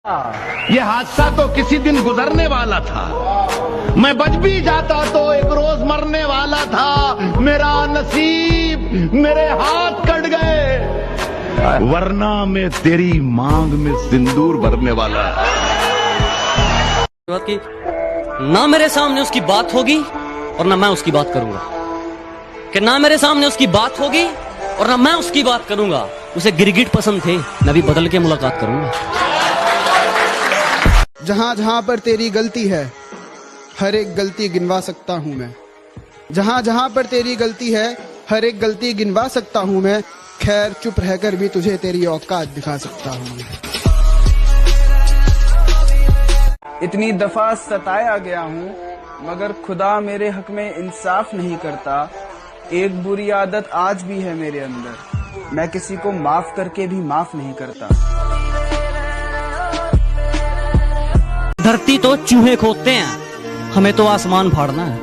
ये हादसा तो किसी दिन गुजरने वाला था। मैं बच भी जाता तो एक रोज मरने वाला था। मेरा नसीब मेरे हाथ कट गए, वरना मैं तेरी मांग में सिंदूर भरने वाला। कि ना मेरे सामने उसकी बात होगी और ना मैं उसकी बात करूंगा, कि ना मेरे सामने उसकी बात होगी और ना मैं उसकी बात करूंगा। उसे गिरगिट पसंद थे, मैं भी बदल के मुलाकात करूंगा। जहाँ जहाँ पर तेरी गलती है, हर एक गलती गिनवा सकता हूँ मैं। जहाँ जहाँ पर तेरी गलती है, हर एक गलती गिनवा सकता हूँ मैं। खैर चुप रहकर भी तुझे तेरी औकात दिखा सकता हूँ मैं। इतनी दफा सताया गया हूँ, मगर खुदा मेरे हक में इंसाफ नहीं करता। एक बुरी आदत आज भी है मेरे अंदर, मैं किसी को माफ करके भी माफ नहीं करता। धरती तो चूहे खोदते हैं, हमें तो आसमान फाड़ना है।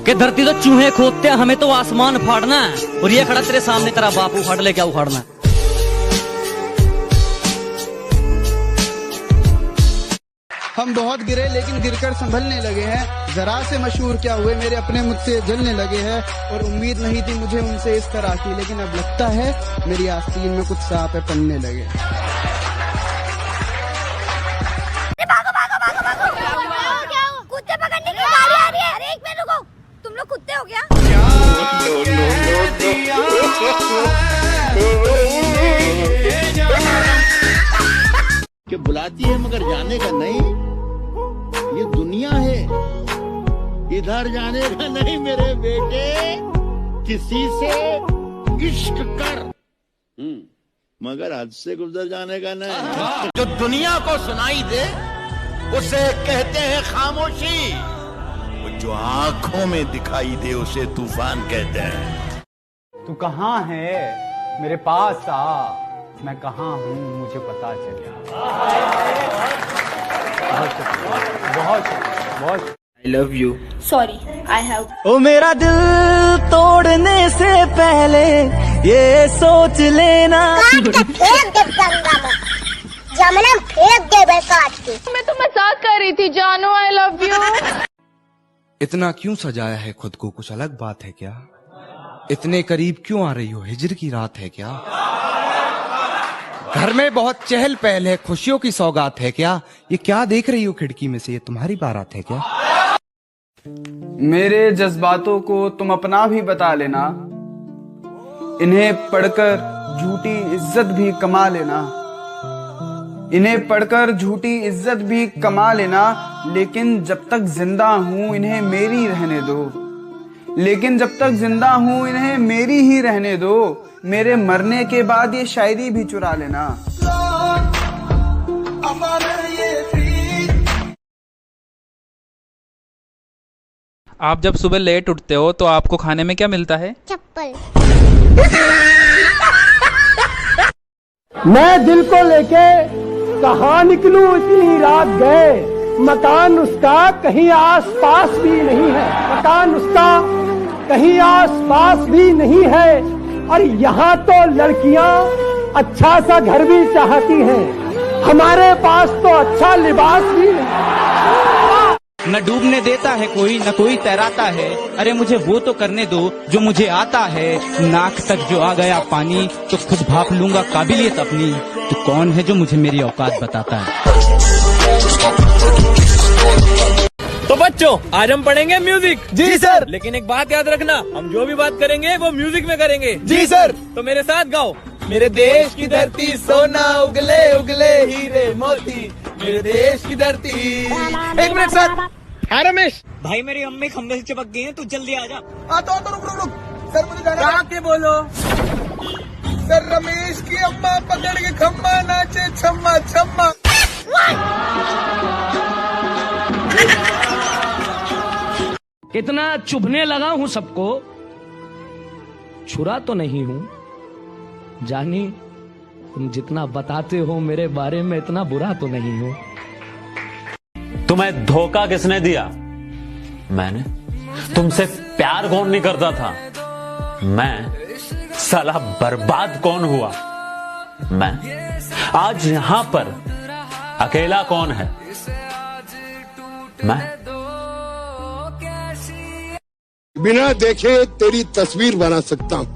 कि धरती तो चूहे खोदते हैं, हमें तो आसमान फाड़ना है। और ये खड़ा तेरे सामने तेरा बाप उखाड़ ले, क्या उखाड़ना है? हम बहुत गिरे लेकिन गिरकर संभलने लगे हैं। जरा से मशहूर क्या हुए, मेरे अपने मुझसे जलने लगे हैं। और उम्मीद नहीं थी मुझे उनसे इस तरह की, लेकिन अब लगता है मेरी आस्तीन में कुछ सांप पड़ने लगे। कुत्ते पकड़ने की गाड़ी आ रही है। अरे एक मिनट रुको, तुम लोग कुत्ते हो क्या? कि बुलाती है मगर जाने का नहीं, ये दुनिया है, इधर जाने का नहीं मेरे बेटे। किसी से इश्क कर, मगर हद से गुजर जाने का नहीं। जो दुनिया को सुनाई दे उसे कहते हैं खामोशी, जो आंखों में दिखाई दे उसे तूफान कहते हैं। तू कहाँ है, मेरे पास आ, मैं कहाँ हूँ मुझे पता चले। बहुत I love you. Sorry, I have. ओ मेरा दिल तोड़ने से पहले ये सोच लेना। फेंक दे गंगा में, जमना फेंक दे बे काट के। मैं तो मजाक कर रही थी जानू, I love you. इतना क्यों सजाया है खुद को, कुछ अलग बात है क्या? इतने करीब क्यों आ रही हो, हिजर की रात है क्या? घर में बहुत चहल पहल है, खुशियों की सौगात है क्या? ये क्या देख रही हो खिड़की में से, ये तुम्हारी बारात है क्या? मेरे जज्बातों को तुम अपना भी बता लेना, इन्हें पढ़कर झूठी इज्जत भी कमा लेना। इन्हें पढ़कर झूठी इज्जत भी कमा लेना, लेकिन जब तक जिंदा हूं इन्हें मेरी रहने दो। लेकिन जब तक जिंदा हूं इन्हें मेरी ही रहने दो। मेरे मरने के बाद ये शायरी भी चुरा लेना। आप जब सुबह लेट उठते हो तो आपको खाने में क्या मिलता है? चप्पल। मैं दिल को लेके कहाँ निकलूं, इतनी रात गए। मकान उसका कहीं आस पास भी नहीं है, मकान उसका कहीं आस पास भी नहीं है। और यहाँ तो लड़कियाँ अच्छा सा घर भी चाहती हैं, हमारे पास तो अच्छा लिबास भी नहीं। न डूबने देता है कोई, न कोई तैराता है। अरे मुझे वो तो करने दो जो मुझे आता है। नाक तक जो आ गया पानी तो खुद भाप लूंगा काबिलियत अपनी। तो कौन है जो मुझे मेरी औकात बताता है? तो बच्चों आज हम पढ़ेंगे म्यूजिक। जी सर। लेकिन एक बात याद रखना, हम जो भी बात करेंगे वो म्यूजिक में करेंगे। जी सर। तो मेरे साथ गाओ। मेरे देश की धरती सोना उगले उगले हीरे मोती, मेरे देश की धरती। एक मिनट सर। हाँ रमेश भाई मेरी अम्मी खंबे से चिपक गई है, तू जल्दी आ जा। तो रुक सर, मुझे जाना है। के बोलो। सर रमेश की अम्मा पकड़ के खम्मा नाचे छम्मा छम्मा। कितना चुभने लगा हूँ सबको, छुरा तो नहीं हूँ। जानी तुम जितना बताते हो मेरे बारे में इतना बुरा तो नहीं हूँ। तुम्हें धोखा किसने दिया? मैंने। तुमसे प्यार कौन नहीं करता था? मैं। साला बर्बाद कौन हुआ? मैं। आज यहाँ पर अकेला कौन है? मैं। बिना देखे तेरी तस्वीर बना सकता हूँ,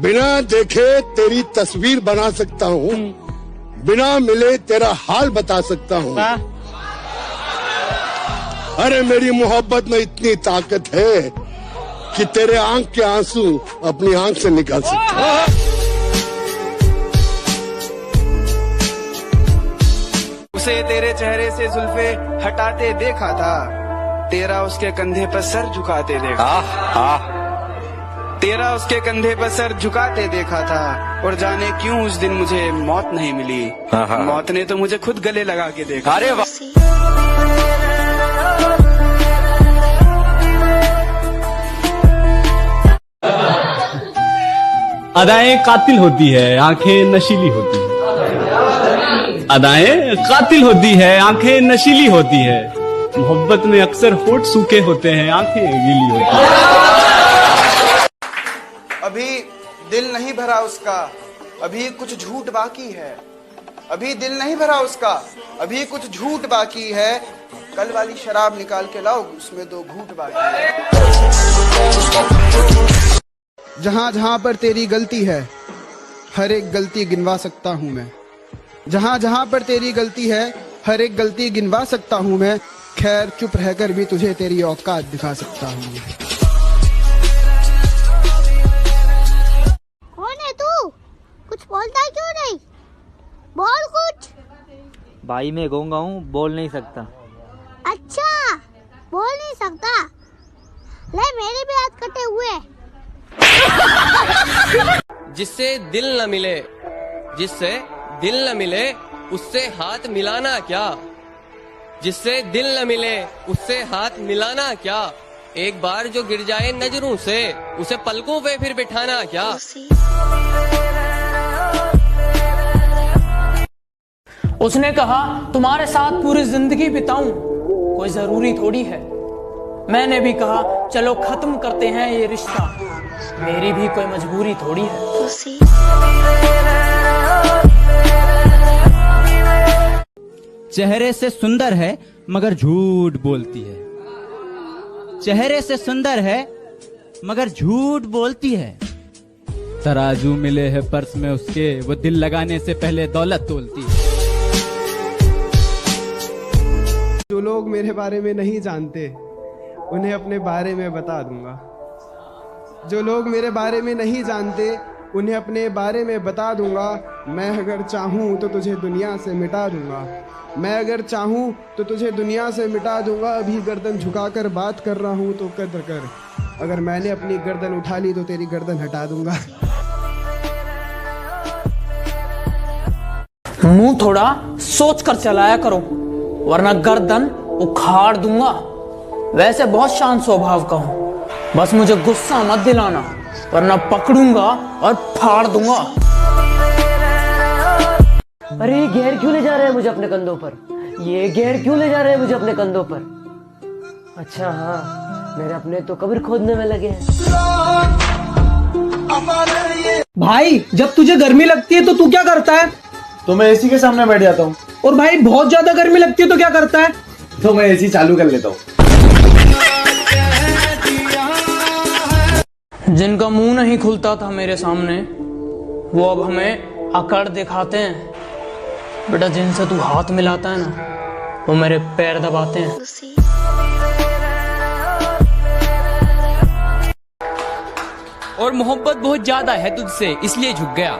बिना देखे तेरी तस्वीर बना सकता हूँ, बिना मिले तेरा हाल बता सकता हूँ। अरे मेरी मोहब्बत में इतनी ताकत है कि तेरे आंख के आंसू अपनी आंख से निकाल सकता हूँ। उसे तेरे चेहरे से जुल्फे हटाते देखा था, तेरा उसके कंधे पर सर झुकाते देखा। तेरा उसके कंधे पर सर झुकाते देखा था, और जाने क्यों उस दिन मुझे मौत नहीं मिली। मौत ने तो मुझे खुद गले लगा के देखा। अरे अदाएं कातिल होती है, आंखें नशीली होती है। अदाएं कातिल होती है, आंखें नशीली होती है। मोहब्बत में अक्सर होठ सूखे होते हैं, आंखें गीली होती हैं। अभी दिल नहीं भरा उसका, अभी कुछ झूठ बाकी है। अभी दिल नहीं भरा उसका, अभी कुछ झूठ बाकी है। कल वाली शराब निकाल के लाओ, उसमें 2 घूंट बाकी है। जहाँ जहाँ पर तेरी गलती है, हर एक गलती गिनवा सकता हूँ मैं। जहाँ जहाँ पर तेरी गलती है, हर एक गलती गिनवा सकता हूँ मैं। खैर चुप रहकर भी तुझे तेरी औकात दिखा सकता हूँ। कौन है तू? कुछ बोलता क्यों नहीं? बोल कुछ। भाई मैं गूंगा हूँ, बोल नहीं सकता। अच्छा, बोल नहीं सकता? ले मेरी भी हाथ कटे हुए। जिससे दिल न मिले, जिससे दिल न मिले, उससे हाथ मिलाना क्या? जिससे दिल न मिले, उससे हाथ मिलाना क्या? एक बार जो गिर जाए नजरों से, उसे पलकों पे फिर बिठाना क्या? उसने कहा तुम्हारे साथ पूरी जिंदगी बिताऊं, कोई जरूरी थोड़ी है। मैंने भी कहा चलो खत्म करते हैं ये रिश्ता, मेरी भी कोई मजबूरी थोड़ी है। चेहरे से सुंदर है मगर झूठ बोलती है। चेहरे से सुंदर है मगर झूठ बोलती है। तराजू मिले है पर्स में उसके, वो दिल लगाने से पहले दौलत तोलती है। जो लोग मेरे बारे में नहीं जानते, उन्हें अपने बारे में बता दूंगा। जो लोग मेरे बारे में नहीं जानते, उन्हें अपने बारे में बता दूंगा। मैं अगर चाहूँ तो तुझे दुनिया से मिटा दूंगा। मैं अगर चाहूँ तो तुझे दुनिया से मिटा दूंगा। अभी गर्दन झुकाकर बात कर रहा हूँ तो कद्र कर। अगर मैंने अपनी गर्दन उठा ली तो तेरी गर्दन हटा दूंगा। मुंह थोड़ा सोच कर चलाया करो, वरना गर्दन उखाड़ दूंगा। वैसे बहुत शांत स्वभाव का हूँ, बस मुझे गुस्सा मत दिलाना, वरना पकड़ूंगा और फाड़ दूंगा। अरे ये गैर क्यों ले जा रहे हैं मुझे अपने कंधों पर? ये गैर क्यों ले जा रहे हैं मुझे अपने कंधों पर? अच्छा हाँ, मेरे अपने तो कब्र खोदने में लगे हैं। भाई जब तुझे गर्मी लगती है तो तू क्या करता है? तो मैं एसी के सामने बैठ जाता हूँ। और भाई बहुत ज्यादा गर्मी लगती है तो क्या करता है? तो मैं एसी चालू कर लेता हूँ। जिनका मुंह नहीं खुलता था मेरे सामने, वो अब हमें अकड़ दिखाते हैं। बेटा जिनसे तू हाथ मिलाता है ना, वो मेरे पैर दबाते हैं। और मोहब्बत बहुत ज्यादा है तुझसे इसलिए झुक गया,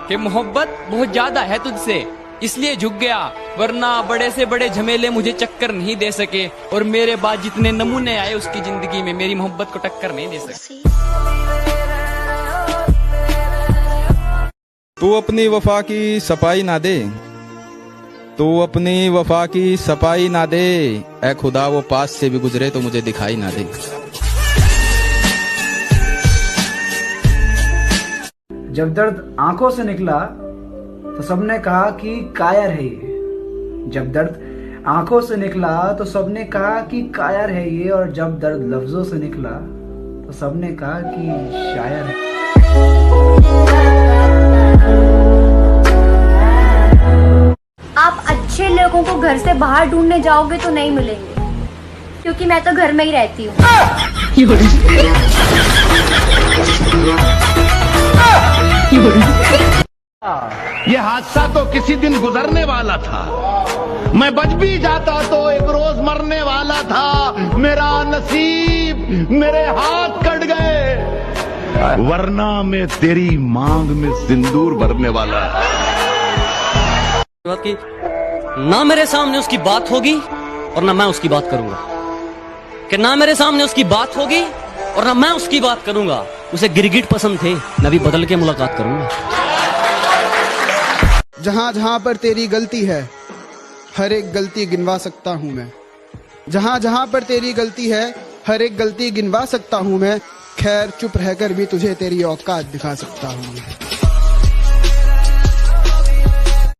कि मोहब्बत बहुत ज्यादा है तुझसे इसलिए झुक गया, वरना बड़े से बड़े झमेले मुझे चक्कर नहीं दे सके, और मेरे बाद जितने नमूने आए उसकी जिंदगी में मेरी मोहब्बत को टक्कर नहीं दे सके। तू अपनी वफा की सफाई ना दे, तू अपनी वफा की सफाई ना दे, ऐ खुदा वो पास से भी गुजरे तो मुझे दिखाई ना दे। जब दर्द आंखों से निकला तो सबने कहा कि कायर है ये। जब दर्द आंखों से निकला तो सबने कहा कि कायर है ये, और जब दर्द लफ्जों से निकला तो सबने कहा कि शायर है। लड़कों को घर से बाहर ढूंढने जाओगे तो नहीं मिलेंगे, क्योंकि मैं तो घर में ही रहती हूँ। ये हादसा तो किसी दिन गुजरने वाला था, मैं बच भी जाता तो एक रोज मरने वाला था। मेरा नसीब मेरे हाथ कट गए, वरना मैं तेरी मांग में सिंदूर भरने वाला। कि ना मेरे सामने उसकी बात होगी और ना मैं उसकी बात करूंगा, कि ना मेरे सामने उसकी बात होगी और ना मैं उसकी बात करूंगा। उसे गिरगिट पसंद थे, मैं भी बदल के मुलाकात करूंगा। जहां जहां पर तेरी गलती है, हर एक गलती गिनवा सकता हूं मैं। जहां जहां पर तेरी गलती है, हर एक गलती गिनवा सकता हूं मैं। खैर चुप रहकर भी तुझे तेरी औकात दिखा सकता हूं मैं।